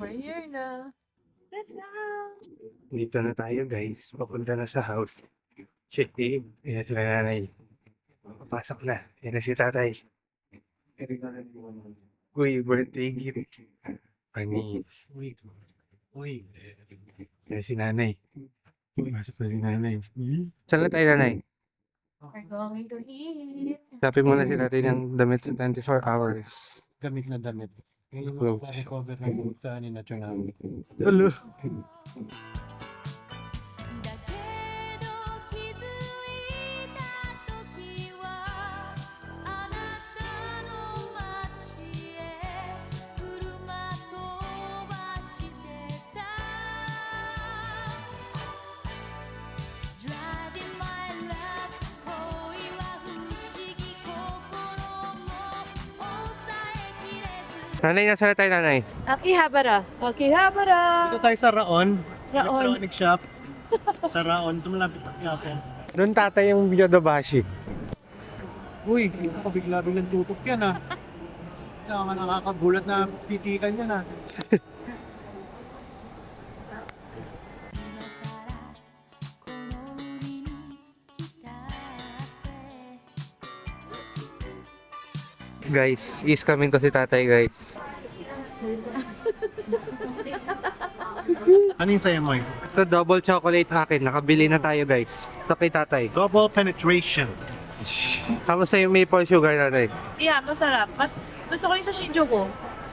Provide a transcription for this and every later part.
We're here na. Let's go! Dito na tayo guys. Papunta na sa house. Shit eh. Ayan sila nanay. Papasok na. Ayan na si tatay. Uy, birthday gift. Panis. Uy. Uy. Ayan na si nanay. Pasok na si nanay. Saan na tayo nanay? We're going to eat. Sabi mo na si tatay ng damit sa 24 hours. Damit na damit. Ngayon Clothes. pa recover ng buta ni na tsunami. Ulo. だけど気づいた時はあなたの街へ車飛ばしてた Driving my love 恋は不思議心も抑えきれず Nanay, nasa na tayo nanay? Akihabara. Akihabara. Dito tayo sa Raon. Raon. Electronic shop. Sa Raon. Ito malapit na yapon. Doon tatay yung Yodobashi. Uy, ako bigla-biglang tutok yan ah. Kaya nga nakakagulat na pitikan yan ah. 今さらこの海に来たって Guys, is coming ko si tatay guys. Ano yung sayo mo yun? Ito double chocolate akin. Nakabili na tayo guys. Ito kay tatay. Double penetration. Kamusta yung maple sugar nanay? Yeah, masarap. Mas gusto ko yung sa Shinjuku.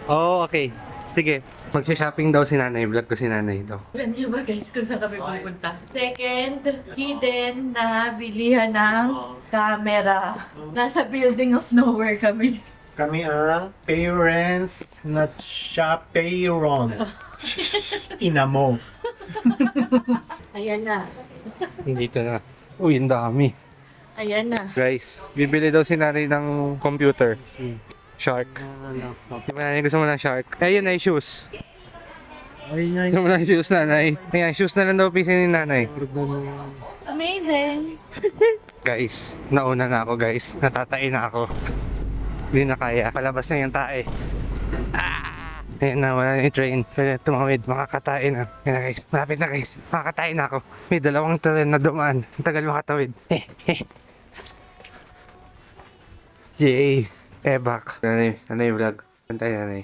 Oh, okay. Sige. Magsha-shopping daw si nanay. Vlog ko si nanay daw. Alam niyo ba guys kung saan kami pupunta? Second hidden na bilihan ng camera. Nasa building of nowhere kami. Kami ang parents na chaperon. Ina mo. Ayan na. Dito na. Uy, ang dami. Ayan na. Guys, bibili daw si nanay ng computer. Shark. Di ba nanay gusto mo ng shark? Ayun ay shoes. Gusto mo ng shoes nanay? Ayan, shoes na lang daw pisin ni nanay. Amazing! Guys, nauna na ako guys. Natatain na ako. Hindi na kaya. Palabas na yung tae. Ah! Ayan na, wala na yung train. Kaya tumawid, makakatae na. Ayan na guys, malapit na guys. Makakatae na ako. May dalawang train na dumaan. Ang tagal makatawid. Yay! Back. Nanay, nanay vlog. Pantay nanay.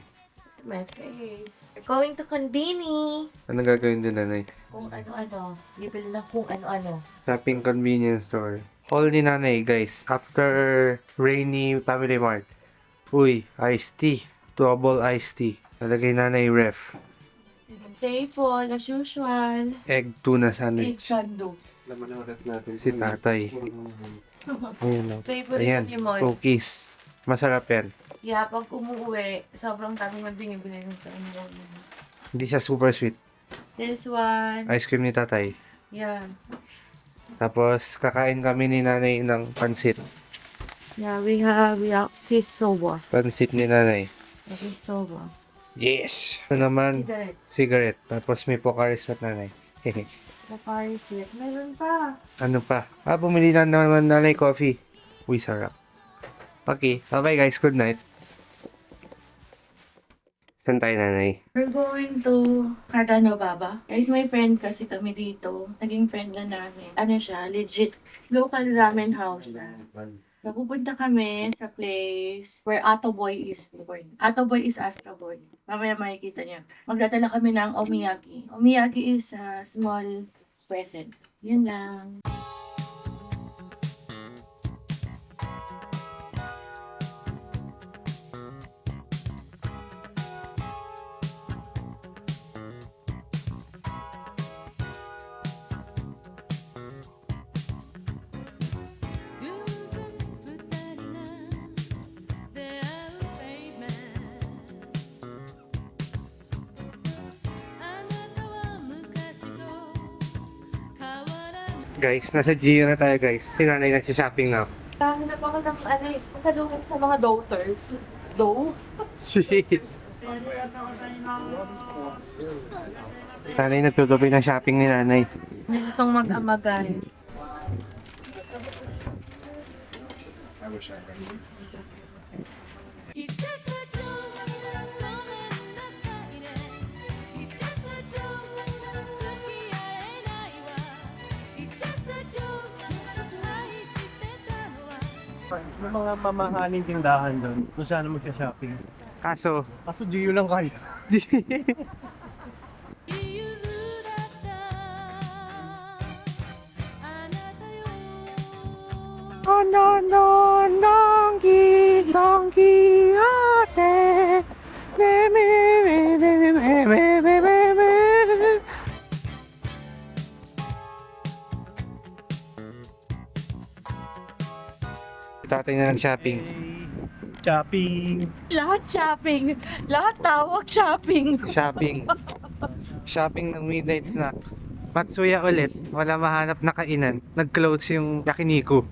My face. We're going to Konbini. Ano gagawin din nanay? Kung ano-ano. Bibili na kung ano-ano. Shopping convenience store. Haul ni nanay guys. After rainy family mart. Uy, iced tea. Double iced tea. Nalagay nanay ref. Table, as usual. Egg tuna Egg sandwich. sando. Si tatay. Ayan o. Favorite Ayan, ni Moy. cookies. Masarap yan. Yeah, pag umuwi, sobrang daming magbinibili ng tanong. Hindi siya super sweet. This one. Ice cream ni tatay. Yeah. Tapos, kakain kami ni nanay ng pansit. Yeah, we have fish soba. Pansit ni nanay. Fish soba. Yes! Ito naman, Cigarette. cigarette. Tapos may Pocari Sweat nanay. Safari sweet. Meron pa. Ano pa? Bumili na naman nanay coffee. Uy, sarap. Okay, bye guys. Good night. Saan tayo nanay? We're going to Cardano Baba. Guys, may friend kasi kami dito. Naging friend na namin. Ano siya, legit local ramen house siya. Napupunta kami sa place where Ato Boy is born. Ato Boy is Astro Boy. Mamaya makikita niya. Magdadala kami ng omiyaki. Omiyaki is a small present. Yun lang. Guys, nasa Gio na tayo guys. Si nanay nagsha-shopping na. Kahanap ako ng ano, pasalubong sa mga daughters. Dough? Shit. Nanay nagtutuloy ng shopping ni nanay. Meron itong mag-amagay. May mga mamahaling tindahan doon kung saan magka-shopping. Kaso, Kaso Gio lang kaya. 理由だったあなたよ no, no, Don Quixote. Me, me, me, me, me, me, me, me, me, me. Tatay na nag-shopping. Shopping. Lahat shopping. Lahat tawag shopping. Shopping. Shopping ng midnight snack. Matsuya ulit. Wala mahanap na kainan. Nag-close yung yakiniku.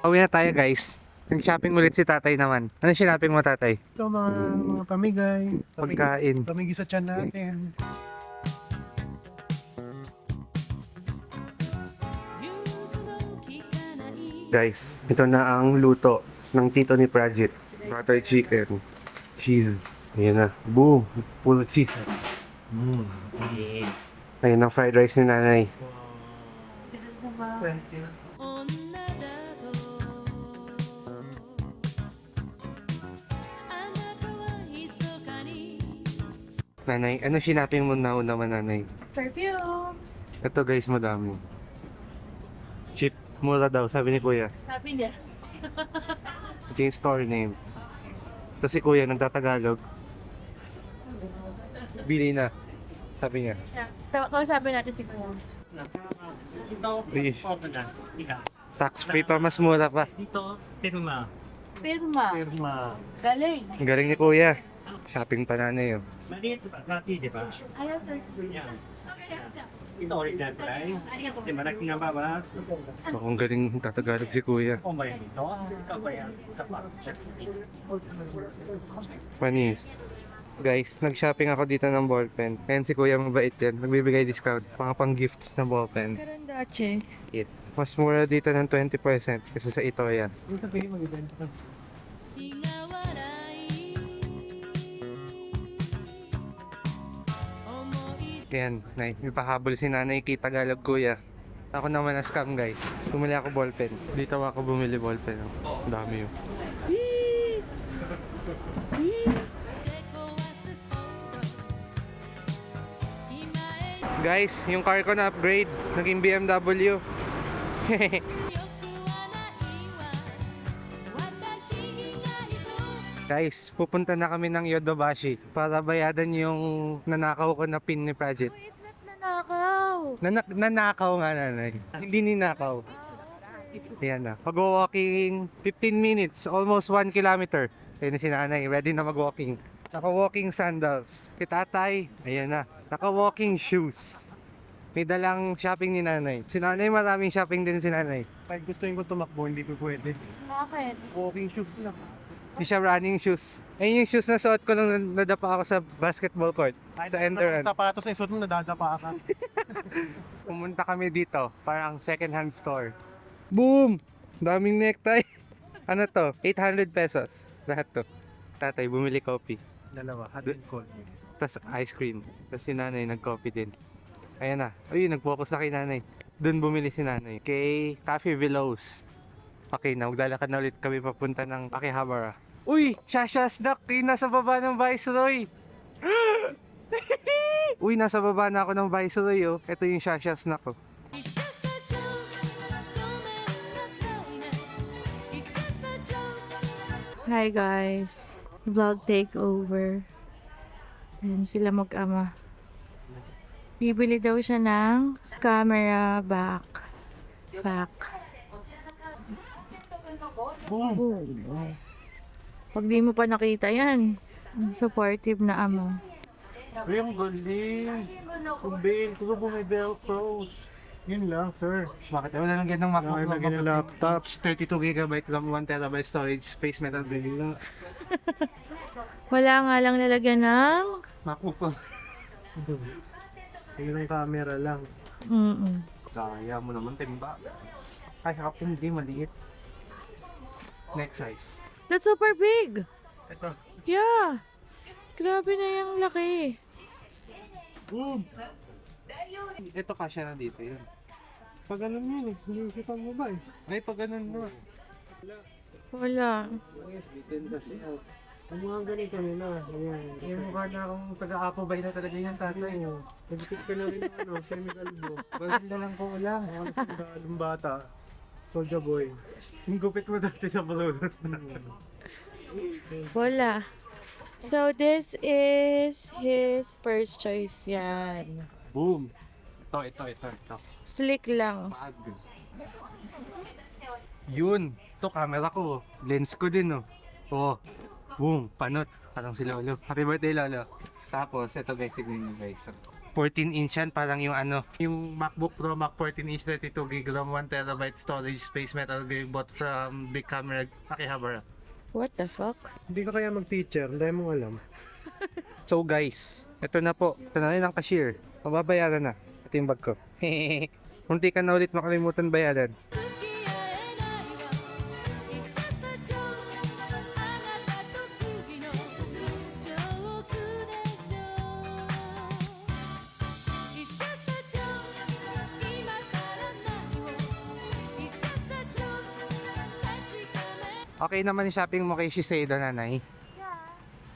Uwi na tayo guys. Nag-shopping ulit si tatay naman. Ano shopping mo tatay? Ito mga pamigay. Pagkain. Pamigay sa tiyan natin. 融通の利かない Guys, ito na ang luto ng tito ni Pradjit. Butter chicken. Cheese. Ayan na. Boom! Puro cheese. Ayan ang fried rice ni nanay. 女だとあなたは密かに Nanay, ano sinaping mo na naman nanay? Perfumes. Ito guys, madami. Cheap. Mura daw, sabi ni kuya. Sabi niya. Ito yung store name. Ito si kuya, nagtatagalog. Bili na. Sabi niya. Kausapin natin si Kuya. Uy, tax free pa, mas mura pa. Dito, Pirma. Pirma. Pirma. Galing. Ang galing ni kuya. Shopping pa nanay oh. Maliit ba? Rati, di ba? Ayaw to. Yan. Ito original price. Di malaki nga babas. Oh, ang galing tatagalog si kuya. O ba yan ito? Ito ba yan? Sa pa. Panis. Guys, nag-shopping ako dito ng ballpen. Ayan si kuya, mabait yan. Nagbibigay discount. Mga pang gifts na ballpen. Karandache. Yes. Mas mura dito ng 20% kasi sa ito yan. Yung sabihin, mag-event ka. 苦笑い思い Yan, nay, may pahabol si nanay kay Tagalog kuya. Ako naman na scam guys. Bumili ako ballpen. Dito ako bumili ballpen. Oh. Ang dami yun. で壊すほど今へ Guys, yung car ko na upgrade. Naging BMW. よくはないわ私が人 Guys, pupunta na kami ng Yodobashi para bayadan yung nanakaw ko na pin ni Pradjit. It's not nanakaw. Nanakaw nga nanay. Hindi ninakaw. Ayan na. Pag-walking 15 minutes, almost 1 kilometer. Ayan na si nanay, ready na mag-walking. Naka-walking sandals. Si tatay, ayan na. Naka-walking shoes. May dalang shopping ni nanay. Si nanay, maraming shopping din si nanay. Pag gusto ko tumakbo, hindi ko pwede. Bakit? Walking shoes lang. Hindi siya running shoes. Ayun yung shoes na suot ko nung nadapa ako sa basketball court. Sa Enderun. Sapatos na isuot mo, nadadapa ka. Pumunta kami dito, parang second hand store. Boom! Daming necktie. Ano to? 800 pesos. Lahat to. Tatay, bumili coffee. Dalawa, hot and cold. Tapos ice cream. Tapos si nanay nag-coffee din. Ayan na. Uy, nag-focus na kay nanay. Doon bumili si nanay. Kay Cafe Villos. Okay na, maglalakad na ulit kami papunta ng Akihabara. Uy! Shasha's Duck! Yung nasa baba ng Viceroy! Uy, nasa baba na ako ng Viceroy oh. Ito yung Shasha's Duck oh. It's just a joke ごめんなさいね It's just a joke Hi guys. Vlog takeover. Ayan sila mag-ama. Bibili daw siya ng camera back. Boom. Pag di mo pa nakita yan, supportive na ama. Uy, ang galing. Ang bail, kung po may velcros. Yun lang, sir. Bakit? Wala lang ganang Okay, lagyan ng laptop. 32GB RAM, 1TB storage space, metal bill. Wala nga lang lalagyan ng... Makupa. Yun ang camera lang. Mm-mm. Kaya mo naman timba. Ay, kapag hindi maliit. Next size. That's super big! Ito. Yeah! Grabe na yung laki. Boom! Ito kasya na dito yun. Pag ganun yun eh, hindi mo ba eh? Ay, pag ganun mo. Wala. Ang mga ganito nila, ayan. Yung mukha na akong taga-apabay na talaga yung tatay. Nagtip ka na rin ng ano, semi-galbo. Basil na lang ko lang. Ang sandalong bata. Soulja Boy. Yung gupit mo dati sa Balolos na. Wala. So, this is his first choice yan. Boom! Ito. Slick lang. Bag. Yun! Ito, camera ko. Lens ko din, oh. Oh. Boom! Panot. Parang si Lolo. Happy birthday, Lolo. Tapos, ito guys, tignan nyo guys. 14-inch yan, parang yung ano, yung MacBook Pro Mac 14-inch 32GB RAM 1TB storage space metal grade bought from Big Camera Akihabara. What the fuck? Hindi ka kaya mag-teacher, hindi mo alam. So guys, ito na po. Ito na rin ang cashier. Mababayaran na. Ito yung bag ko. Munti ka na ulit makalimutan bayaran. 付き合えないわ It's just a joke あなたと君のジョークでしょ It's just a joke 今更何を It's just a joke 確かめ Okay naman yung shopping mo kay Shiseido, nanay.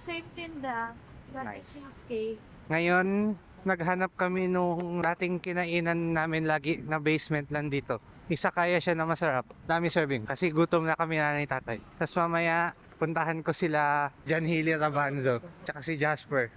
Same tinda. Nice. Cheesecake. Ngayon, naghanap kami nung dating kinainan namin lagi na basement lang dito. Isa kaya siya na masarap. Dami serving. Kasi gutom na kami nanay tatay. Tapos mamaya, puntahan ko sila John Hilly Rabanzo. Tsaka si Jasper.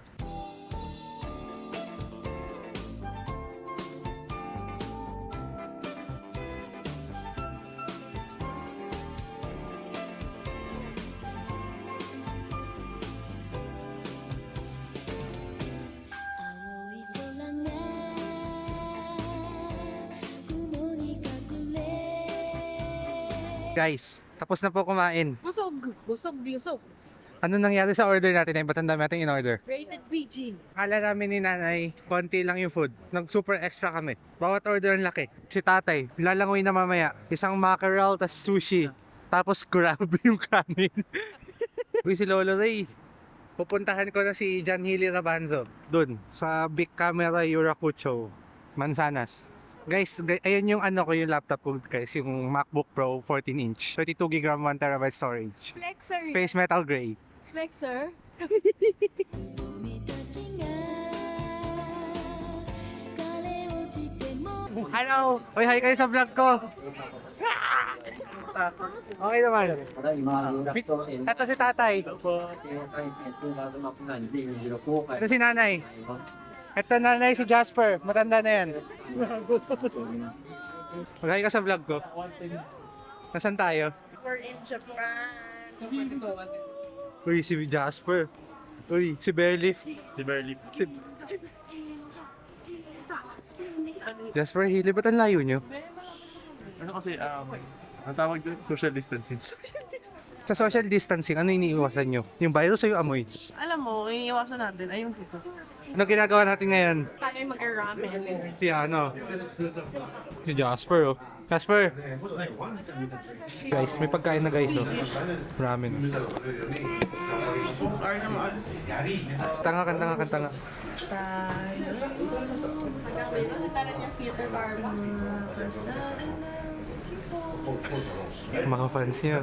Guys, tapos na po kumain. Busog. Ano nangyari sa order natin? Ay, ba't ang dami natin in-order? Rated PG. Akala namin ni nanay, konti lang yung food. Nag-super extra kami. Bawat order ang laki. Si tatay, lalangoy na mamaya. Isang mackerel, tas sushi. Tapos crab yung kanin. Uy, si Lolo Ray. Pupuntahan ko na si John Hilly Rabanzo. Dun, sa Big Camera Yurakucho, Manzanas. Guys, ayan yung ano ko, yung laptop ko guys. Yung MacBook Pro 14-inch. 32GB RAM 1TB storage. Flexer. Space Metal Gray. Flexer. 君たちが枯れ落ちても Hello! Uy, hi kayo sa vlog ko! Okay naman. Ito si tatay. Ito si nanay. Ito nanay si Jasper. Matanda na yan. Mag-hi ka sa vlog ko. Nasaan tayo? We're in Japan. Uy, si Jasper. Uy, si Bearlift. Jasper Hilly, ba't ang layo nyo? Ano kasi, ang tawag doon, social distancing. Sa social distancing, ano iniiwasan nyo? Yung virus o yung amoy? Alam mo, iiwasan natin. Ayun dito. Ano ginagawa natin ngayon? Tayo mag-ramen. Si ano? Si Jasper, oh. Jasper! Guys, may pagkain na guys, oh. Ramen. Tanga. Mga fans niya.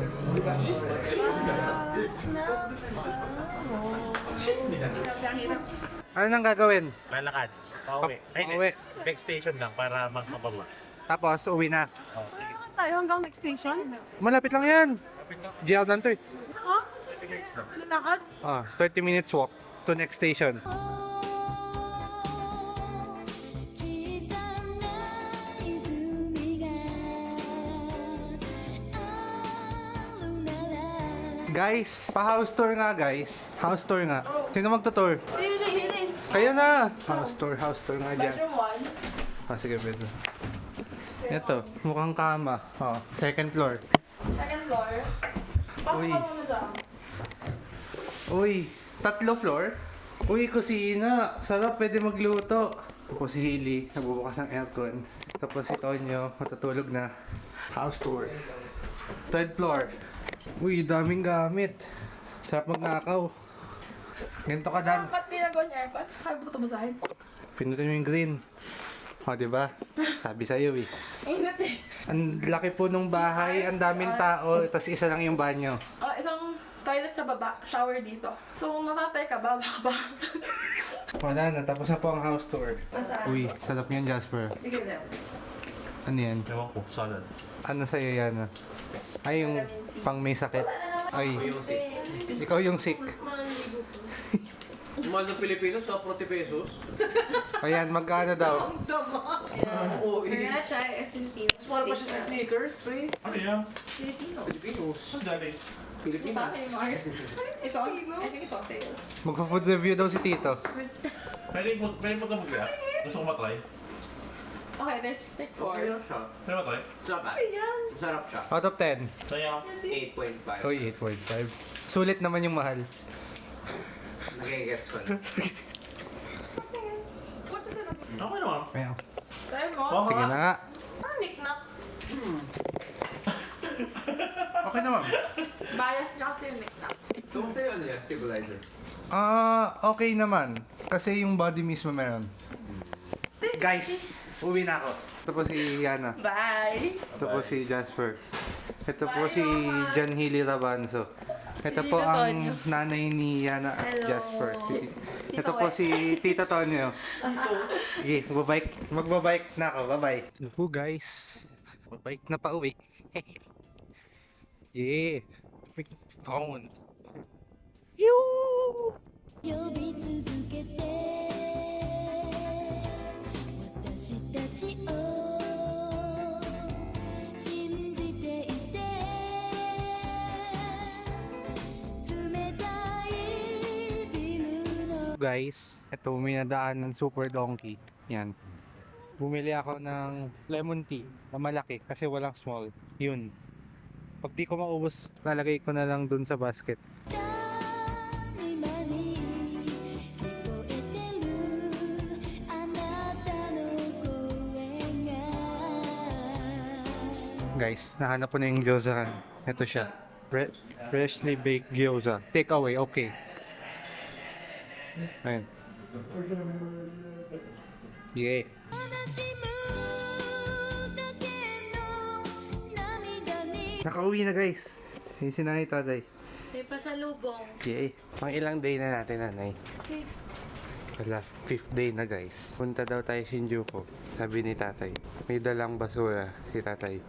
Ano nang gagawin? Lalakad. Pauwi. Pauwi. Next station lang para magpababa. Tapos, uwi na. Tayo hanggang next station. Malapit lang yan. GL lang to eh. Ha? Lalakad? 30 minutes walk to next station. 小さな泉があるなら Guys, pa-house tour nga guys. House tour nga. Sino magtutour? Hili. Kayo na! House tour nga dyan. Bedroom 1. Sige, bedroom. Ito, mukhang kama. Second floor. Second floor. Pasok Uy. ka muna dyan. Uy, 3 floor? Uy, kusina. Sarap, pwede magluto. Tapos si Hilly, nagbubukas ng aircon. Tapos si Tonyo, matutulog na. House tour. 3rd floor. Uy, daming gamit. Sarap magnakaw. Ganito ka dami. Ba't ginagawa niya aircon? Kaya mo ito basahin? Pinutin mo yung green. O, diba? Sabi sa'yo eh. Ingat eh. Ang laki po nung bahay, ang daming tao, tapos isa lang yung banyo. Isang toilet sa baba, shower dito. So kung nakatay ka, baba ka ba? Wala na, tapos na po ang house tour. Uy, sarap yan, Jasper. Ano yan? Ewan ko, salad. Ano sa'yo yan? Ay, yung pang may sakit. Ay, ikaw yung sick. Mahal ng Pilipino sa 40 pesos. Ayan, magkano daw? Kaya try Filipino. Mahal pa siya sa sneakers, pre. Ano yan? Filipino. Filipinos. Saan galing? Pilipinas. Ito, I think ito sa'yo. Magpa-food review daw si Tito. Pwede mo ito mag-react? Gusto ko matry? Okay, there's stick Okay 4. lang siya. Pwede matry? Sarap. Sarap siya. Out of 10. Sa'yo. 8.5. Uy, 8.5. Sulit naman yung mahal. Nagigets ko na. Okay naman. Ayan. Try mo. Wow. Sige na nga. Parang knick-knack. Okay naman. Bias niya kasi yung knick-knack. Kumusta yung ano niya? Stabilizer. Okay naman. Kasi yung body mismo meron. Guys, uwi na ako. Ito po si Yana. Bye! Ito po si Jasper. Ito po si John Hilly Rabanzo. Ito po Tito ang Tonyo. nanay ni Yana at Hello. Jasper. Ito Tito po Wet. si Tito Tonyo. Sige, magbabike na ako. Bye-bye. Ito po guys. Magbabike na pa uwi. Yeah. Big phone. Yoo! 呼び続けて私たちを信じていて冷たいビルの Guys, ito may nadaan ng Super Donkey. Yan. Bumili ako ng lemon tea na malaki kasi walang small. Yun. Pag di ko maubos, lalagay ko na lang dun sa basket. 今に聞こえてるあなたの声が Guys, nahanap ko na yung gyoza. Ito siya. Freshly baked gyoza. Take away, okay. Ayan. Yeah. 悲しむだけの涙に Nakauwi na guys. Yung sinanay tatay. May pasalubong. Yay. Pang ilang day na natin, nanay? Wala, 5th day na guys. Punta daw tayo Shinjuku. Sabi ni tatay. May dalang basura si tatay.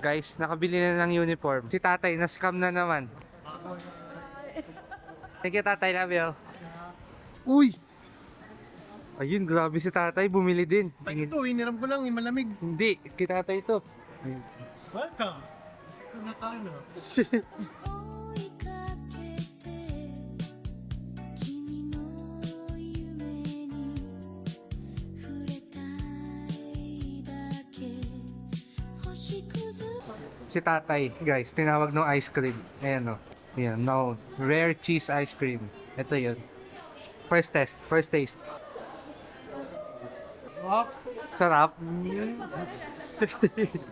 Guys, nakabili na ng uniform. Si tatay, na-scam na naman. Thank you, tatay. Love you. Uy! Ayun, grabe si tatay. Bumili din. Ito, iniram ko lang, malamig. Hindi, kay tatay ito. Welcome. Ito na tayo. 追いかけて君の夢に触れたいだけ星屑 Si tatay, guys, tinawag ng ice cream. Ayan o. Ayan, no. Rare cheese ice cream. Ito yun. First taste. Sarap.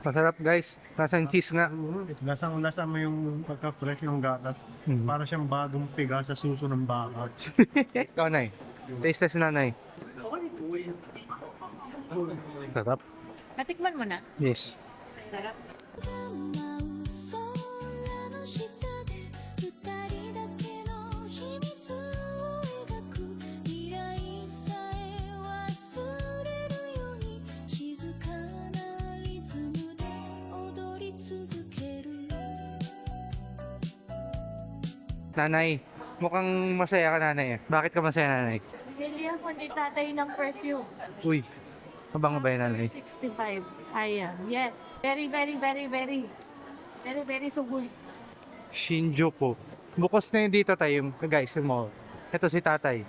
Masarap guys. Nasaan cheese nga. Lasang-lasa mo yung pagka-fresh ng gatat. Mhm. Para siyang bagong piga sa suso ng baka. Ikaw, Nay. Taste test, nanay. Sarap. Natikman mo na? Yes. Sarap. 舞う空の下で二人だけの秘密を描く未来さえ忘れるように静かなリ Nanay, mukhang masaya ka nanay. Bakit ka masaya nanay? Bili ako ni tatay ng perfume. Uy, mabango ba yun nanay? 65. Ayan. Yes. Very, very, very, very. Very, very so good. Shinjuku. Bukos na yun dito tayo, guys, yung mall. Ito si tatay.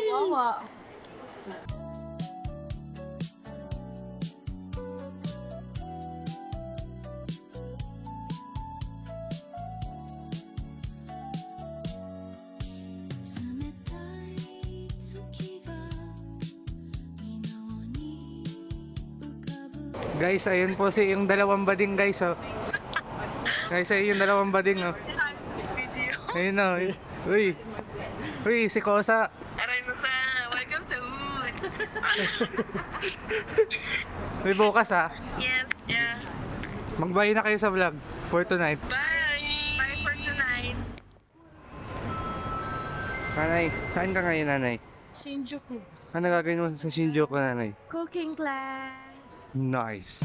Wawa. Guys, ayun po si yung dalawang bading guys, oh. Guys, ayun yung dalawang bading, oh. Ayun, oh. Uy. Uy, si Kosa. Aray mo sa, welcome sa Wood. May bukas, ah. Yes, yeah. Mag-bye na kayo sa vlog for tonight. Bye! Bye for tonight. Nanay, saan ka ngayon, nanay? Shinjuku. Ano gagawin mo sa Shinjuku, nanay? Cooking class. Nice.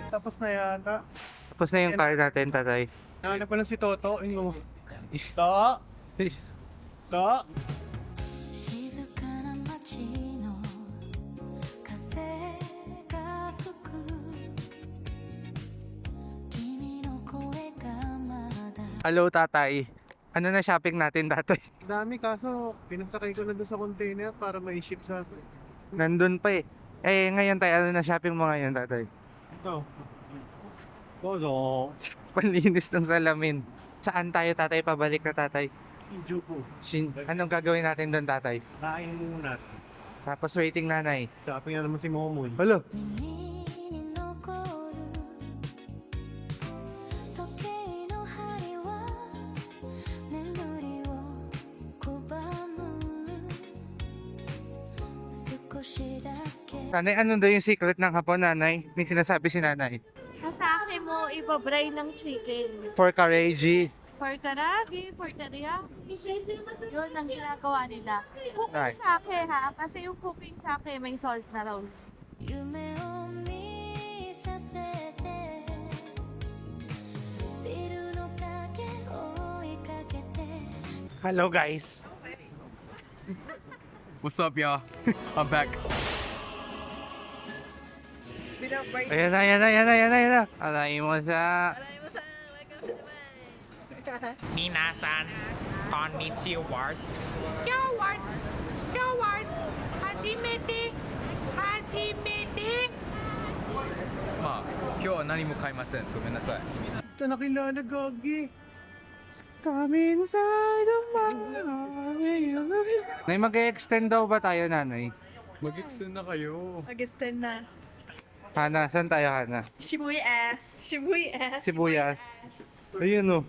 Tapos na yata. Tapos na yung car natin, tatay. Nahanap pa lang si Toto. Yung To! To! 静かな街の風が吹く君の声がまだ Hello, tatay. Ano na shopping natin, tatay? Dami kaso, pinasakay ko na doon sa container para ma-ship sa akin. Nandun pa eh. Eh, ngayon tayo, ano na shopping mo ngayon, tatay? Ito. Bozo. Panlinis ng salamin. Saan tayo, tatay? Pabalik na, tatay. Shinjuku. Anong gagawin natin doon, tatay? Kain muna. Tapos waiting nanay. Shopping na naman si Momoy. Hello. 耳に残る時計の針は眠りを拒む少しだけ Nanay, ano daw yung secret ng hapon, nanay? May sinasabi si nanay. Sa akin mo, ibabray ng chicken. For Kareji. For karagi, for teriyaki. Yun ang ginagawa nila. Cooking Right. sake ha, kasi yung cooking sake may salt na raw. 夢を見させてビルの影追いかけて Hello, guys. What's up, y'all? I'm back. Ayan na, ayan na, ayan na, ayan na, ayan na. Alay mo sa... Minasan, konnichiwa. Hajimete! Hajimete! まあ、今日は何も買いません。ごめんなさい。 Ito nakilala, Gagi. Come inside of my heart. Nay, mag-extend daw ba tayo, nanay? Mag-extend na kayo. Mag-extend na. Hana, saan tayo, Hana? Shibuya. Shibuya. Sibuyas. Ayun, oh.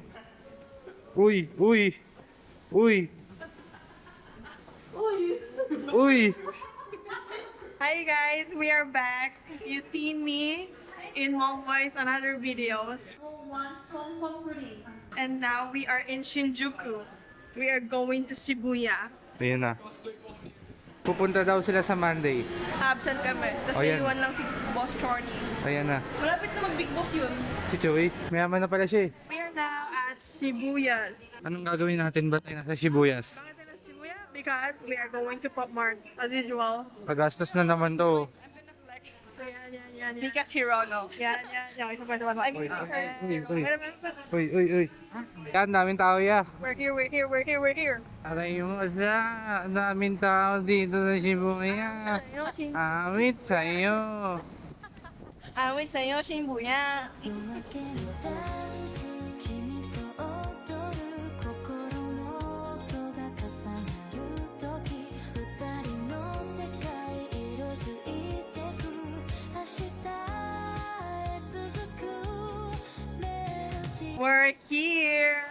Uy, uy. Uy. Uy. Hi guys, we are back. You've seen me in Mongboy's and other videos. And now we are in Shinjuku. We are going to Shibuya. Ayun na. Pupunta daw sila sa Monday. Absent kami. Tapos Oh, yan. naiwan lang si Boss Chorny. Ayan na. Malapit na mag-big boss yun. Si Joey, mayaman na pala siya eh. We are now at Shibuya. Anong gagawin natin ba tayo nasa Sibuyas? Bakit tayo sa Shibuya? Because we are going to Pop Mart as usual. Pagastos na naman to. Yan. Because Hirono. Yan. Ito pa. I mean, Uy, uy, uy. Yan, daming tao ya. we're here. Aray mo sa daming tao dito sa Shibuya. Awit sa'yo. Awit sa'yo, Shibuya. 夜明けのダンス君と踊る心の音が重なる時二人の世界色づいてく明日へ続くメロディー We're here.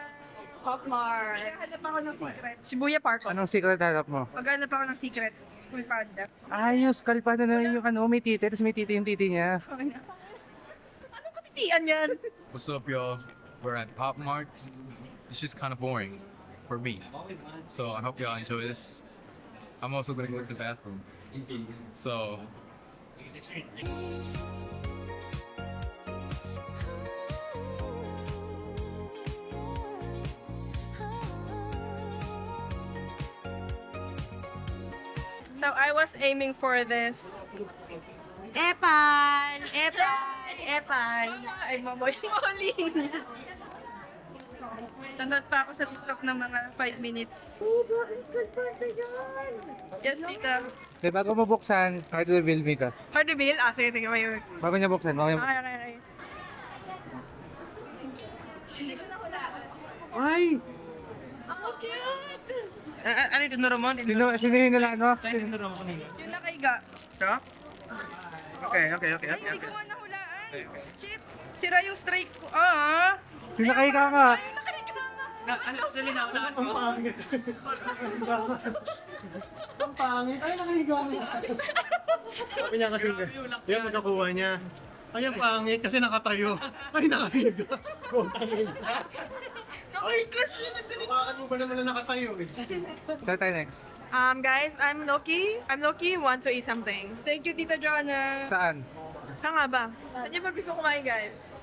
Pop Mart. Maghanap ako ng secret. Shibuya Park. Anong secret hanap mo? Maghanap ako ng secret. School panda. Ayos, kalpada na yung ano, may titi. Tapos may titi yung titi niya. Anong katitian yan? What's up, y'all? We're at Pop Mart. It's just kind of boring. for me. So I hope y'all enjoy this. I'm also gonna go to the bathroom. So So I was aiming for this. Epan! Epan! Epan! Ay, maboy-boling. Nanood pa ako sa TikTok ng mga 5 minutes. Yes, tita. Okay, bago mo buksan, kahit reveal me ka. Hard to bill? Ah, sige, sige. May... Bago niya buksan, bago niya Okay, okay, okay. Ay! Ano yung tinuro mo? Sino yung nila, ano? Tinuro mo kanina. Yung nakaiga. Ito? Okay. Ay, hindi ko nga nahulaan. Shit! Sira yung strike ko. Ah! Sino kayo ka nga? Ay, nakaiga na. Actually, naulaan Ang mo. pangit. Ang pangit. Ay, nakahiga mo. Sabi niya kasi, yung magkakuha niya. Ay, ang pangit kasi nakatayo. Ay, nakahiga. Nakaiga siya. Bakit mo ba naman na nakatayo eh? Saan tayo next? Guys, I'm Loki. Want to eat something. Thank you, Tita Joanna. Saan? Saan nga ba? Saan niyo ba gusto kumain, guys?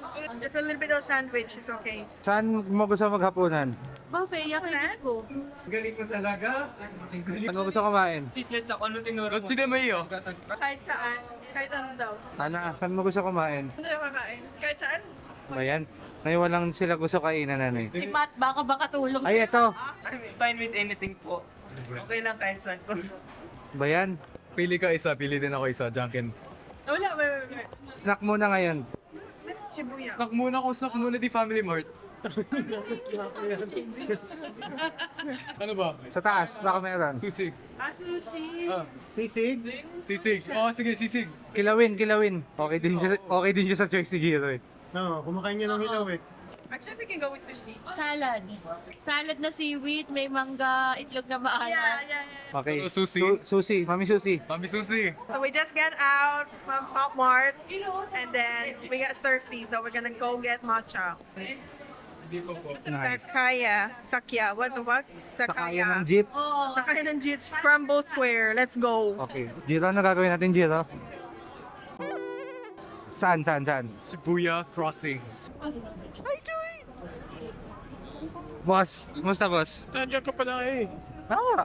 Just a little bit of sandwich. It's okay. Saan mo gusto maghapunan? Buffet, yakin ko. Galing mo talaga. Saan mo gusto kumain? Speechless ako. Ano tinuro mo? Sino may iyo? Kahit saan. Kahit ano daw. Ana, saan mo gusto kumain? Saan tayo kakain? Kahit saan? Ba yan? Ngayon walang sila gusto kainan ano eh. Si Matt, baka tulong. Ay, ito. I'm fine with anything po. Okay lang kahit saan po. Ba yan? Pili ka isa, pili din ako isa, Junkin. Wala, wait. Snack muna ngayon. Shibuya. Snack muna di Family Mart. Ano ba? Sa taas, baka meron. Susig. Sushi. Sisig? Sisig. Oo, sige, sisig. Kilawin. Okay din siya sa choice ni Giro eh. No, kumakain niya ng ilaw eh. Actually, we can go with sushi. Salad. Salad na seaweed, may mangga, itlog na maalat. Yeah. Okay. Ano, susi? Susi, Mami Susi. Mami Susi. So we just got out from Pop Mart, and then we got thirsty, so we're gonna go get matcha. Nice. Sakya. What the fuck? Sakaya ng Sakaya. jeep. Sakaya ng jeep. Scramble Square. Let's go. Okay. Giro, ano gagawin natin, Giro? Saan? Shibuya Crossing. Boss, kumusta boss? Nandiyan ka pala eh. Ah,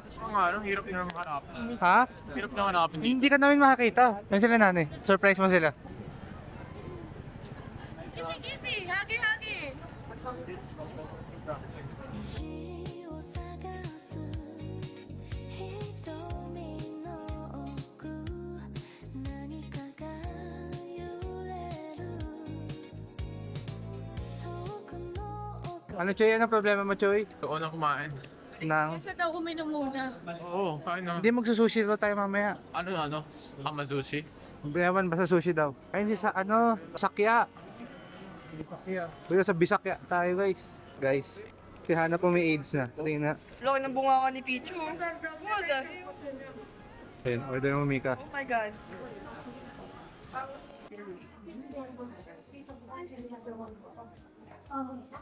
Ang hirap na hanapin. ha? Hirap na hanapin dito. Hindi ka namin makakita. Yan sila nanay. Surprise mo sila. Easy. Hagi. 虹を探す瞳の奥何かが揺れる遠くの奥 Ano, Choy? Ano problema mo, Choy? Doon na kumain. Nang... Isa daw uminom muna. Oo, kain na. Hindi, magsusushi daw tayo mamaya. Ano? Amazushi? Ewan, basta sushi daw. Ay, hindi sa Sakya. Dito sa Bisakya tayo, guys. Guys, si Hana po may AIDS na. Tingnan. Laki ng bunga ko ni Pichu. What the? Ayun, order mo, Mika. Oh my God.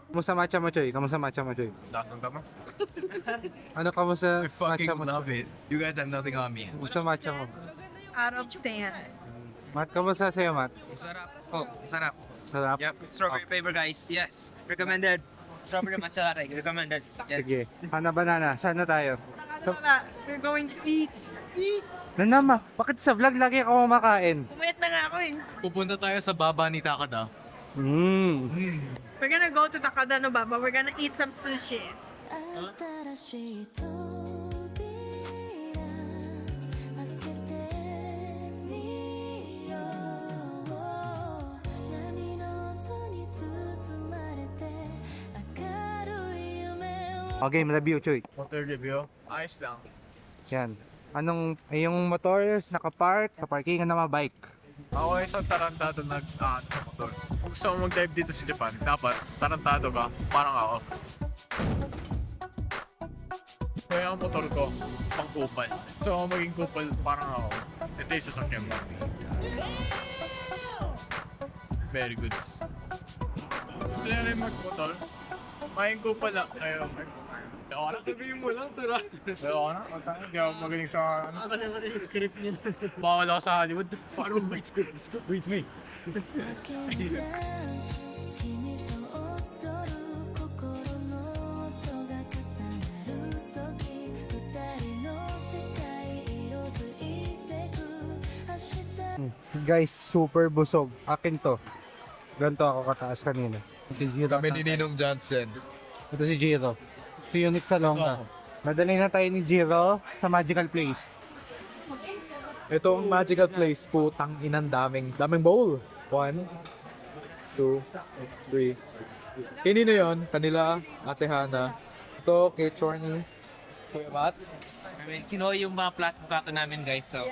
Kamusta matcha mo, Choy? Lasang tama? Ano kamusta I fucking matcha mo? love it. You guys have nothing on me. Kamusta matcha mo? Out of 10. Matt, kamusta sa'yo, Matt? Sarap. Oh, sarap. Sarap? Yep. Strawberry flavor guys. Yes. Recommended. Strawberry matcha latte. Recommended. Yes. Sige. Hana banana, saan na tayo? We're going to eat. Nanama, bakit sa vlog lagi ako kumakain? Umayat na nga ako eh. Pupunta tayo sa baba ni Takada. We're gonna go to Takada no Baba. We're gonna eat some sushi. 新しい扉開けてみよう波の音に包まれて明るい夢を Okay, review, Choy. Motor review? Ayos lang. Yan. Yung motor, nakapark, kaparkingan na mga bike. Ako ay isang tarantado sa motor. Kung gusto mo mag-dive dito sa Japan, dapat tarantado ka, parang ako. Kaya ang motor ko, pang kupal. So ako maging kupal, parang ako. Ito yung sasakyan mo. Very good. Kaya rin mag-motor, maging kupal lang. Ako na, sabihin mo lang, tara. Ako na, hindi ako magaling sa ano. Ako na magaling sa script niya. Bawal ako sa Hollywood. Paano mo ba script? Script reads me. 明けるダンス君と踊る心の音が重なる時二人の世界色づいてく明日 Guys, super busog. Akin to. Ganto ako kataas kanina. Kami ni Ninong Johnson. Ito si Jiro. Si Unit sa Longga. Madali na tayo ni Jiro sa Magical Place. Ito ang magical place, putang inang daming bowl. 1, 2, 3. Kanino yon? Kanila, Ate Hana. Ito, kay Chorny. Kuya Matt. Kinuha yung mga plato namin guys, so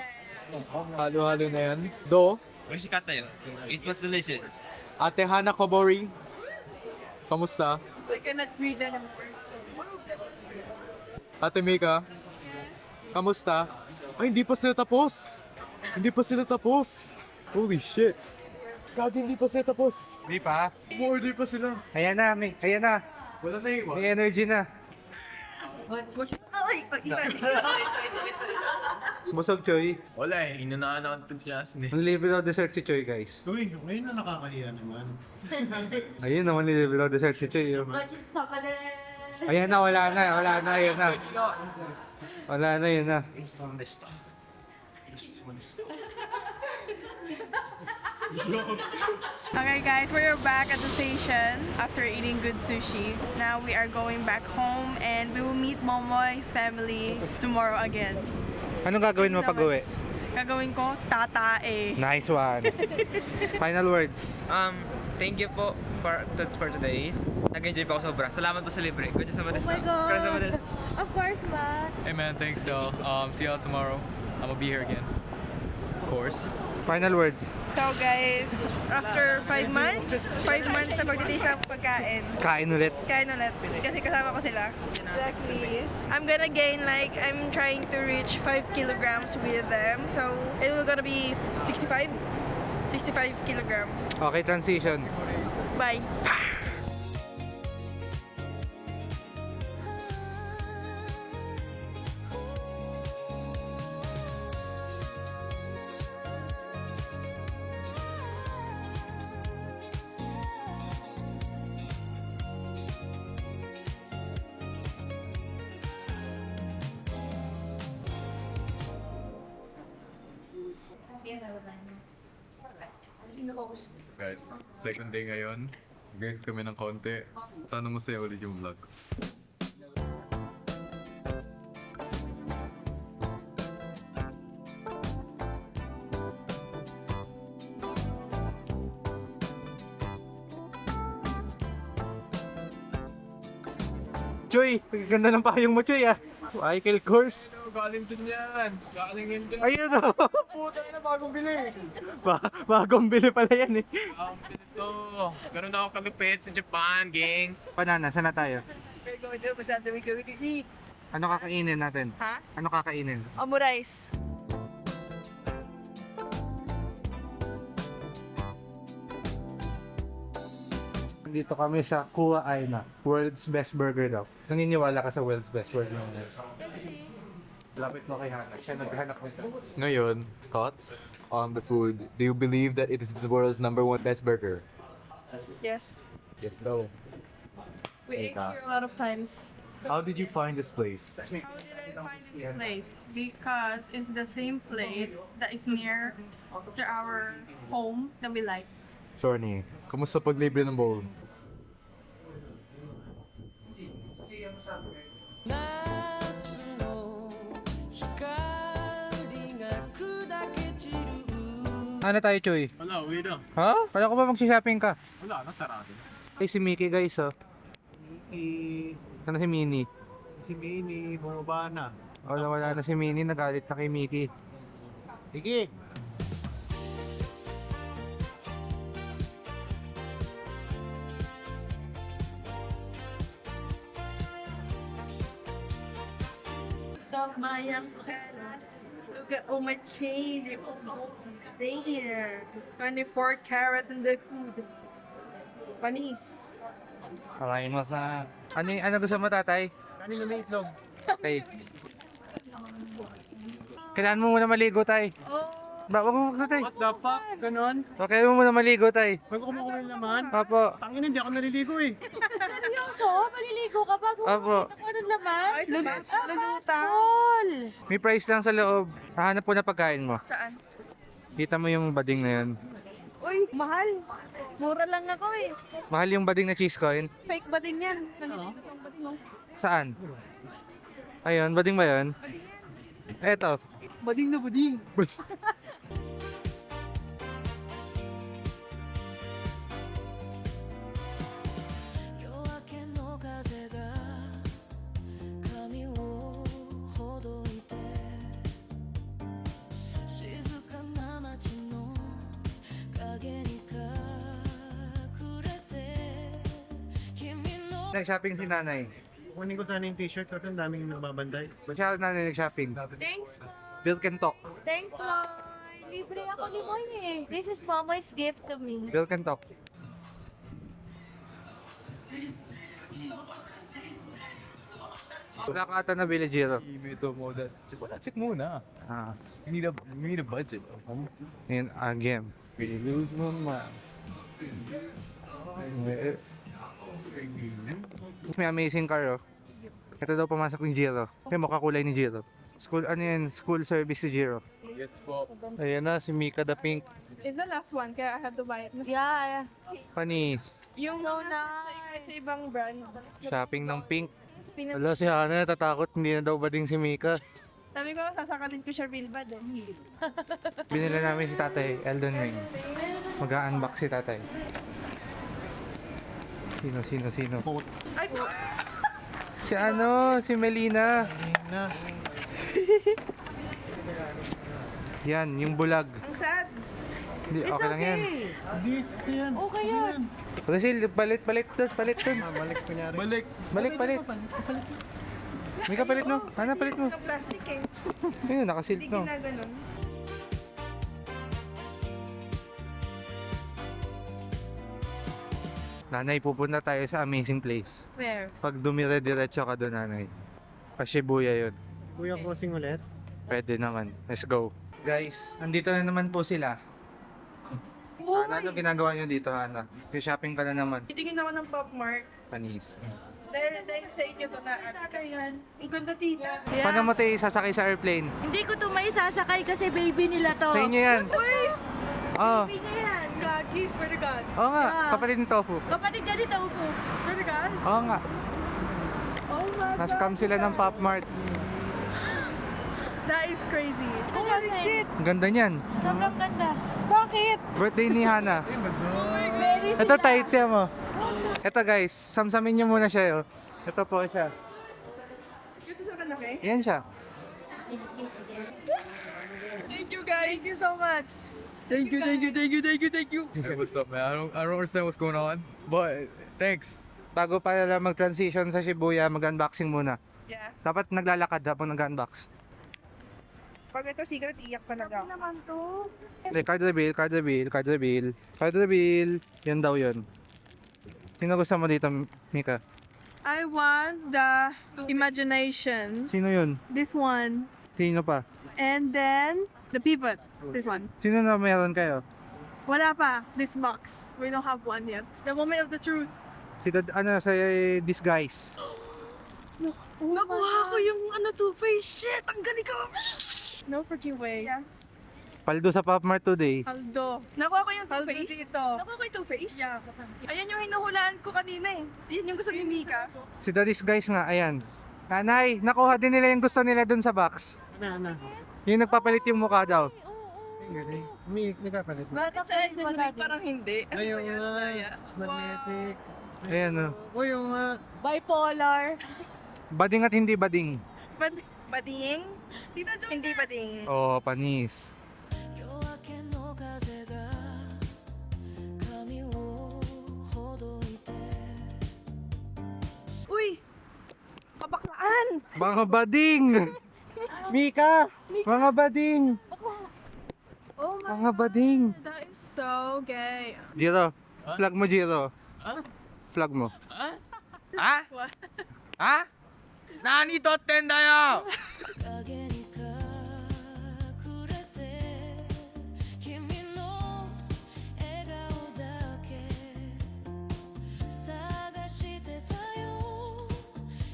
Halo-halo na yan. Do, Oishikata yun. It was delicious. Ate Hana Kobori. Kamusta? I cannot breathe anymore. Ate Mika. Kamusta? Ay, hindi pa sila tapos. Hindi pa sila tapos. Holy shit. Gagi, hindi pa sila tapos. Di pa? Hindi pa sila. Ayan na, ayan na. Wala na iwan. May energy na. Busog, Choy. Wala eh, inunaan ako siya. Ang libre daw dessert si Choy, guys. Uy, ngayon na nakakahiya naman. Ayun naman, libre daw dessert si Choy. Ayan na, wala na, yun na. Wala na, yun na. Okay guys, we're back at the station after eating good sushi. Now we are going back home and we will meet Momoy's family tomorrow again. Anong gagawin mo pag-uwi? Gagawin ko, tatae. Nice one. Final words. Thank you po for today. Nag-enjoy po ako sobra. Salamat po sa libre. Good sa Oh my God! Of course, Matt. Hey man, thanks y'all. See y'all tomorrow. I'm gonna be here again. Of course. Final words. So guys, after 5 months na pagtitaste ng pagkain. Kain ulit. Kain ulit. Kasi kasama ko sila. Exactly. I'm gonna gain like, I'm trying to reach 5 kilograms with them. So, it will gonna be 65 kilogram. Okay, transition. Bye. Guys, second day ngayon. Guys, kami ng konti. Sana masaya ulit yung vlog. Choy, ganda ng payong mo, Choy, ah. Michael Kors. Galing din yan. Galing yan dyan. Ayun, oh. Puta na, bagong bili. Bagong bili pala yan, eh. Ito. Ganun ako kalupit sa Japan, gang. Banana, saan na tayo? We're going to Pasada, we're going to eat. Ano kakainin natin? Ha? Ano kakainin? Omurice. Dito kami sa Kua Aina, world's best burger daw. Naniniwala ka sa world's best burger? Lapit mo kay Hana. Siya naghanap nito. Ngayon, thoughts on the food. Do you believe that it is the world's #1 best burger? Yes. Yes, no. We ate here a lot of times. How did you find this place? How did I find this place? Because it's the same place that is near to our home that we like. Shorny, kumusta paglibre ng bowl? Ano tayo, Choy? Wala, uwi na. Ha? Kala ko ba magsishopping ka? Wala, nasarado. Ay, si Mickey, guys, oh. Mickey, Ano si Minnie? si Minnie, bumaba na. Wala na si Minnie, nagalit na kay Mickey. Sige. Suck my antennas. Look at all my chain. They're all there. 24 karat in the food. Panis. Kakain mo sa... Ano gusto mo, tatay? Kanina may itlog. Okay. Kailangan mo muna maligo, tay. Wag mo magsa, tay. What the fuck? Ganon? Okay mo muna maligo, tay. Bago kumukuha ng laman? Opo. Tangin, hindi ako naliligo eh. Seryoso? Maliligo ka bago Opo. ako ng laman? Ay, lulutang. Tol! May price lang sa loob. Hahanap po na pagkain mo. Saan? Kita mo yung bading na yun. Uy, mahal. Mura lang ako eh. Mahal yung bading na cheese coin. Fake ba din yan? Nandito tong bading mo. Saan? Ayun, bading ba yun? Eto. Bading na bading. 夜明けの風が髪をほどいて静かな街の影に隠れて君の Nag-shopping si nanay. Kunin ko sana yung t-shirt kasi ang daming nagbabanday. Ba't siya nanay nag-shopping? Thanks, Milk and talk. thanks, Loy. Libre ako ni Moy eh. This is Mama's gift to me. Milk and talk. Wala ka ata na Billy Giro. Ito mo that. Check muna. Ah, We need a budget. yun, game. We lose my mind. May amazing car, oh. Ito daw pumasok yung Giro. Kaya mukha kulay ni Giro. School, ano yan? School service ni Giro. Yes po. Ayan na, si Mika the Pink. It's the last one, kaya I have to buy it. Yeah. Panis. Yung So sa ibang brand. Shopping ng Pink. Pina- Wala si Hana, natatakot. Hindi na daw bading si Mika. Sabi ko, sasakalin ko siya real bad eh. Binila namin si tatay, Elden Ring. Mag-unbox si tatay. Sino? Si ano, si Melina. Na. Yan, yung bulag. Ang sad. Hindi, okay lang yan. Hindi, ito yan. Okay yan. Rasil, palit dun. Balik kunyari. Balik. Balik. May kapalit mo. Hana, palit mo. Ng plastic eh. Ayun, nakasilp Hindi no. ginaganon. Nanay, pupunta tayo sa amazing place. Where? Pag dumire-diretso ka doon, nanay. Pa Shibuya yun. Kuya crossing ulit. Pwede naman. Let's go. Guys, andito na naman po sila. Hana, anong ginagawa nyo dito, Hana? Shopping ka na naman. Titingin ako ng Pop Mart. Panis. Dahil sa inyo to na yan. Ang ganda tita. Paano mo tayo sasakay sa airplane? Hindi ko to may sasakay kasi baby nila to. Sa inyo yan. Uy! Oo. Baby niya yan. Gagi, swear to God. Oo nga, Ah. kapatid ng tofu. Kapatid ka ni Tofu. Swear to God. Oo nga. Oh my Tapos scam sila ng Pop Mart. That is crazy. Oh, Holy shit. Ang ganda niyan. Sobrang ganda. Bakit? Birthday ni Hana. Very Ito tight yan mo. Ito guys, samsamin niyo muna siya. Oh. Ito po siya. Ito sa kalaki? Yan siya. Thank you guys. Thank you so much. Thank you. Hey, what's up, man? I don't understand what's going on, but thanks. Bago pa nila mag-transition sa Shibuya, mag-unboxing muna. Yeah. Dapat naglalakad habang nag-unbox. Pag ito secret, iyak talaga. Ano naman to? Hindi, card reveal. Yan daw yun. Sino gusto mo dito, Mika? I want the imagination. Sino yun? This one. Sino pa? And then, the pivot. This one. Sino na meron kayo? Wala pa. This box. We don't have one yet. The moment of the truth. Si sa disguise. Nakuha ko yung Two-Face. Shit! Ang galing ko! No freaking way. Yeah. Paldo sa Pop Mart today. Aldo. Nakuha ko yung Two-Face. Dito. Nakuha ko yung Two-Face? Yeah. Ayan yung hinuhulaan ko kanina eh. Yan yung gusto ni Mika. Si the disguise nga, ayan. Nanay, nakuha din nila yung gusto nila dun sa box. Ano? Yung nagpapalit yung mukha daw. Ang galing. May kapalit mo. Bata pa rin wala din. Parang hindi. Ayun nga. Magnetic. Ayan o. O yung Bipolar. Bading at hindi bading. Bading? Tita Jo. Hindi bading. Oh, panis. 夜明けの風が髪をほどいて Uy! Kapaklaan! Mga bading! Mika! Mga bading! Oh my Mga bading! That is so gay. Jiro, flag mo Jiro. Flag mo. Ha? What? Ha? Nani to tendayo! 影に隠れて君の笑顔だけ探してたよ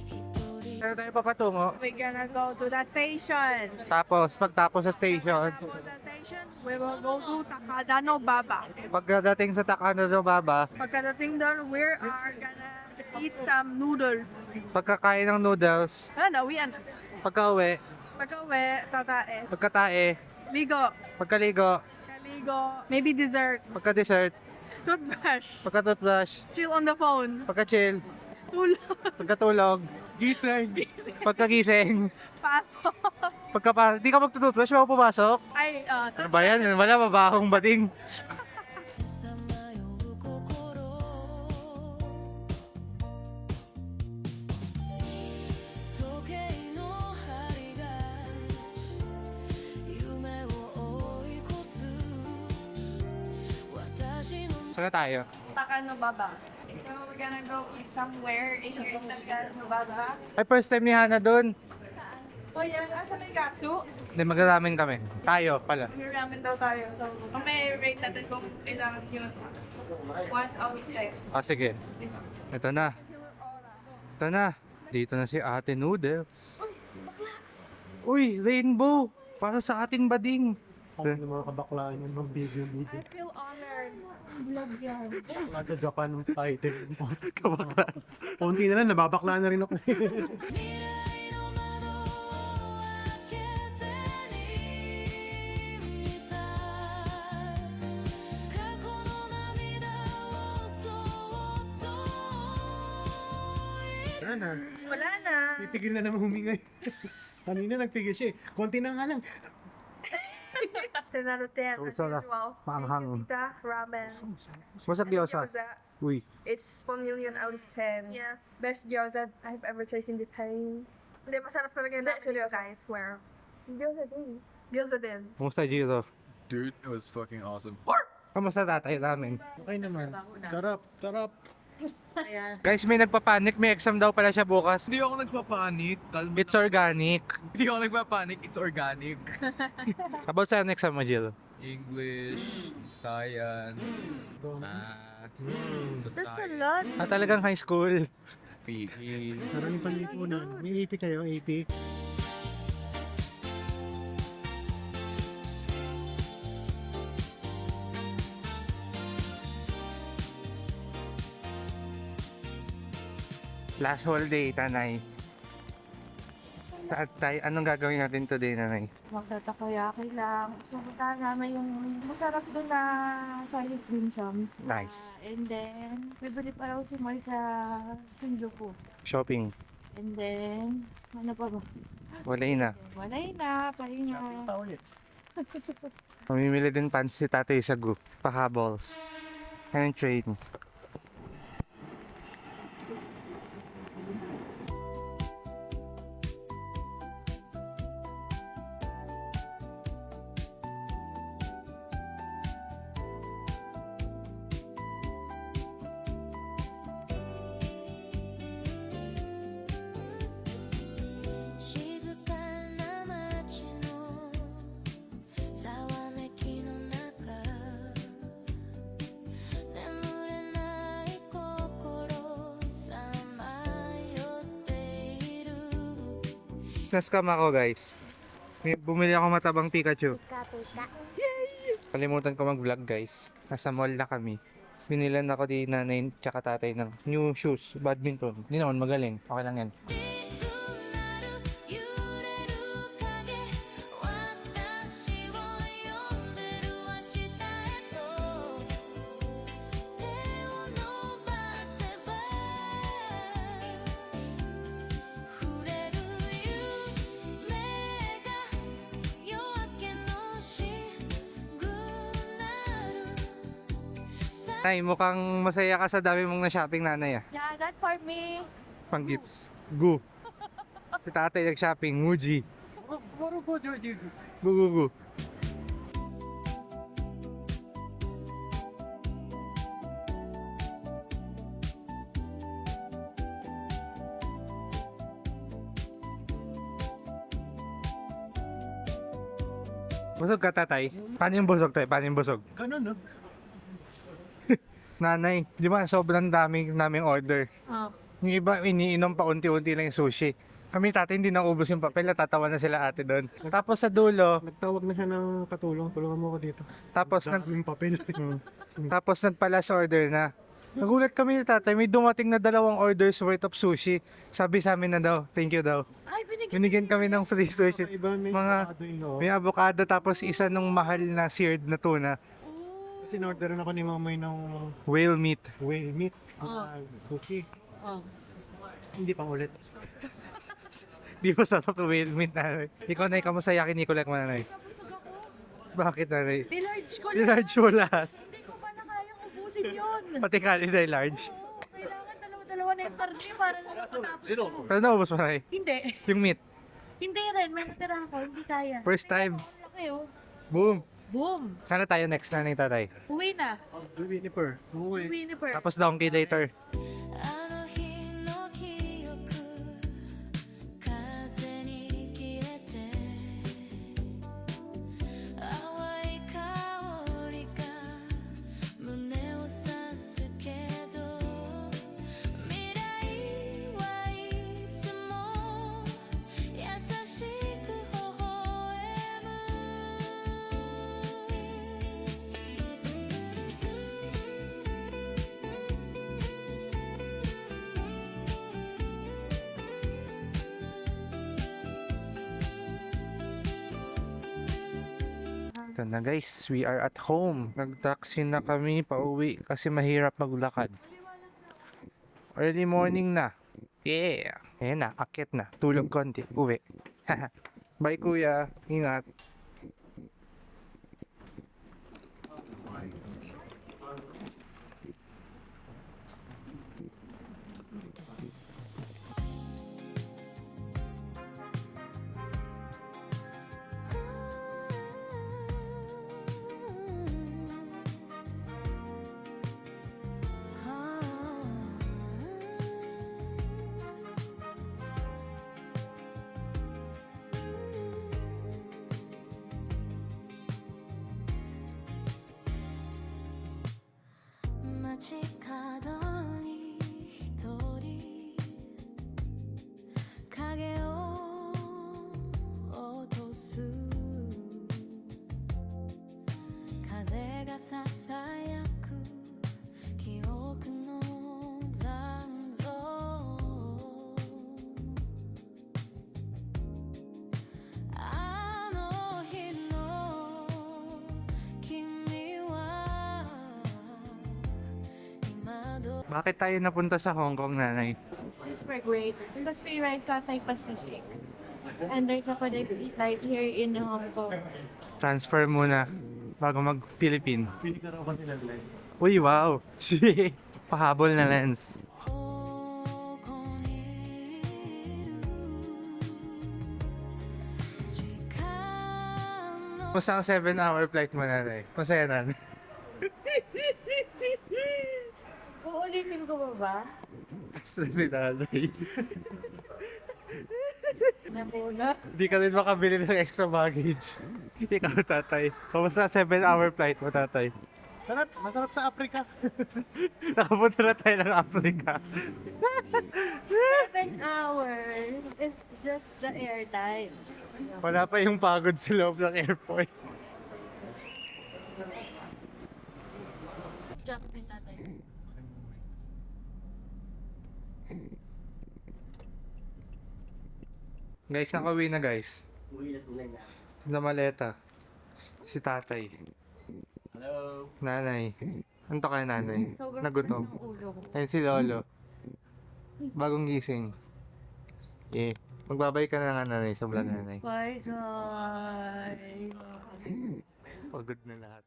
一人 Saan tayo papatungo? We're gonna go to that station. Tapos, pagtapos sa station, After that station, we will go to Takadano Baba. pagdating sa Takano Baba, Pagkadating doon, we are gonna eat some noodles. pagkakain ng noodles, Ano, we ano? pagka-uwi, Pagka-uwi, tatae. pagkatae, Ligo. pagkaligo, Kaligo. Maybe dessert. pagka-dessert, Toothbrush. pagka-toothbrush, Chill on the phone. pagka-chill, Tulog. pagkatulog, gising, pagkagising, Pasok. di ka magtutoothbrush, bago pumasok. Ay, Ano ba yan? Wala, mabahong bading. さまよう心時計の針が夢を追い越す私の Saan na tayo? Takano Baba. So we're gonna go eat somewhere in Takano Baba. Ay, first time ni Hana doon. Oh, yan. Asa may katsu? Hindi, magramen kami. Tayo pala. May ramen daw tayo. So, may rate natin kung ilang yun. 1 out of 10. Ah, sige. Ito na. Ito na. Dito na si Ate Noodles. Uy, rainbow! Para sa atin bading. Ang mga kabaklaan yun, mga video. I feel honored. Vlog yan. Kada Japan ng title. Kabaklaan. Kunti na lang, nababaklaan na rin ako. 未来の窓を開けてみた過去の涙をそっと Wala na. Wala na. Titigil na naman humingay. Kanina nagtigil siya eh. Konti na nga lang. 10 out of 10 as Gusto na. usual. Maanghang. Thank you, Tita. Ramen. Masarap gyoza. Gyoza. Uy. It's 1 million out of 10. Yes. Best gyoza I've ever tasted in Japan. Hindi, masarap talaga yung ramen dito, guys. Swear. Gyoza din. Gyoza din. Kumusta, Jiro? Dude, it was fucking awesome. Kamusta tatay namin? Okay naman. Sarap, sarap. Ayan. Guys, may nagpapanik. May exam daw pala siya bukas. Hindi ako nagpapanik. It's organic. Hindi ako nagpapanik. It's organic. About saan exam mo, Jiro? English, science, math, That's a society, lot. Ah, talagang high school. PE. Maraming panlipunan. May AP kayo, AP. Last whole day, Tanay. Tatay, anong gagawin natin today, Nanay? Magtatakoyaki lang. Pupunta namin yung masarap doon na Chinese dim sum. Nice. And then, bibili pa raw si Moy sa Shinjuku. Shopping. And then, ano pa ba? Walay na. Walay na, pahinga. Mamimili din pants si tatay sa group. Pahabols. And train. Nascam ako, guys. Bumili ako matabang Pikachu. Kalimutan ko mag-vlog, guys. Nasa mall na kami. Binilan ako di nanay tsaka tatay ng new shoes, badminton. Hindi naman magaling. Okay lang yan. 揺れる影私を呼んでる明日へと手を伸ばせば触れる夢が夜明けのシグナル Ay, mukhang masaya ka sa dami mong na-shopping, nanay, ah. Yeah, not for me. Pang gifts. Gu. Si tatay nag-shopping, Muji. Maro po, Georgie. Gu, gu, gu. Busog ka, tatay? Paano yung busog, tay? Paano yung busog? Ganun, no? Nanay, di ba sobrang daming naming order. Oh. Yung iba, iniinom pa unti-unti lang yung sushi. Kami tatay, hindi naubos yung papel, natatawa na sila ate doon. Tapos sa dulo, Nagtawag na siya ng katulong. Tulungan mo ako dito. tapos Daming papel. tapos nagpa-last order na. Nagulat kami ni tatay, may dumating na 2 orders worth of sushi. Sabi sa amin na daw, thank you daw. Ay, Binigyan kami ng free sushi. Iba may Mga, avocado yung loob. may avocado tapos isa nung mahal na seared na tuna. Kasi in-orderan ako ni Mamoy ng Whale meat. whale meat. Oh. Sushi. Oh. Hindi pa ulit. Di ba sarap ng whale meat nanay? Ikaw na kamusta yakinikulek mo nanay? Busog ako. Bakit nanay? Nilarge ko Large mo lahat. Hindi ko pa na kayang ubusin yun. Pati kanina yung large. Oo, kailangan dalawa-dalawa na yung karne para lang matapos ko. Pero naubos mo nanay? Hindi. Yung meat. Hindi rin. May natira ako. Hindi kaya. First time. Ang laki oh. Boom. Boom. Sana tayo next nanay tatay. Uwi na. Winnieper. Uwi. Winnieper. Tapos donkey later. あの日の記憶風に切れて淡い香りが胸を刺すけど未来はいつも優しく微笑む Ito na guys, we are at home. Nag-taxi na kami pauwi kasi mahirap maglakad. Early morning na. Yeah! Ayan na, akit na. Tulog konti, uwi. Bye kuya, ingat.街角に一人影を落とす風がささやく記憶の残像あの日の君は Bakit tayo napunta sa Hong Kong nanay? It's for great. Because we ride Cathay Pacific. And there's a connecting flight here in Hong Kong. Transfer muna bago mag-Philippine. Pili ka raw ba nila live? Uy, wow! Pahabol na lens. ここにいる時間の Kung saan 7-hour flight mo nanay? Masaya na. Uulitin ko ba? Stress si nanay. Napuna. Hindi ka rin makabili ng extra baggage. Ikaw tatay. Kamusta 7-hour flight mo tatay? Sarap. Masarap sa Africa. Nakapunta na tayo ng Africa. 7 hours. It's just the airtime. Wala pa yung pagod sa loob ng airport. Jack, tatay. Guys, nakauwi na guys. Na maleta. Si tatay. Hello. Nanay. Anto kayo nanay? Sobrang Nagutom. sakit ng ulo ko. Ayun si Lolo. Bagong gising. Eh, magbabay ka na nga nanay sa vlog nanay. Bye, guys. Pagod na lahat.